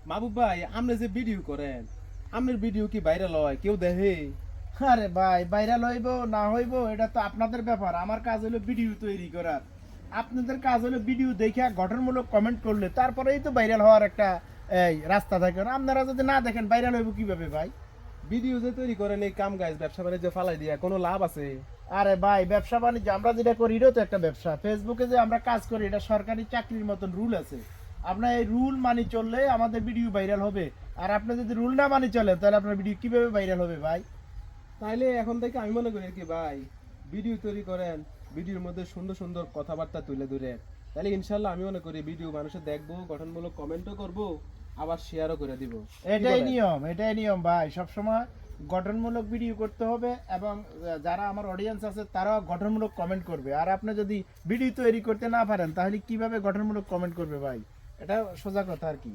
মাহবুব ভাই, আপনি যে ভিডিও করেন, আপনার ভিডিও কি ভাইরাল হয়, কেউ দেখে? আরে ভাই, ভাইরাল হইব না হইব এটা তো আপনাদের ব্যাপার। আমার কাজ হলো ভিডিও তৈরি করার। আপনাদের কাজ হলো ভিডিও দেখে গঠনমূলক কমেন্ট করলে তারপরেই তো ভাইরাল হওয়ার একটা রাস্তা থাকে। আপনারা যদি না দেখেন ভাইরাল হইব কিভাবে ভাই? ভিডিও যে তৈরি করেন এই কাম গাছ ব্যবসা বাণিজ্য ফালাই দিয়া কোনো লাভ আছে? আরে ভাই, ব্যবসা বাণিজ্য আমরা যেটা করি এটাও তো একটা ব্যবসা। ফেসবুকে যে আমরা কাজ করি এটা সরকারি চাকরির মতন রুল আছে। আপনার এই রুল মানি চললে আমাদের ভিডিও ভাইরাল হবে। আর আপনি যদি রুল না মানি চলেন তাহলে আপনার ভিডিও কিভাবে ভাইরাল হবে ভাই? তাইলে এখন থেকে আমি মনে করি কি ভাই, ভিডিও তৈরি করেন, ভিডিওর মধ্যে সুন্দর সুন্দর কথাবার্তা তুলে ধরেন, তাহলে ইনশাল্লাহ আমি মনে করি ভিডিও মানুষের দেখবো, গঠনমূলক কমেন্টও করব, আবার শেয়ারও করে দিব। কি এটাই বলেন? নিয়ম, এটাই নিয়ম ভাই। সবসময় গঠনমূলক ভিডিও করতে হবে এবং যারা আমার অডিয়েন্স আছে তারাও গঠনমূলক কমেন্ট করবে। আর আপনি যদি ভিডিও তৈরি করতে না পারেন তাহলে কিভাবে গঠনমূলক কমেন্ট করবে ভাই? এটা সোজা কথা আর কি।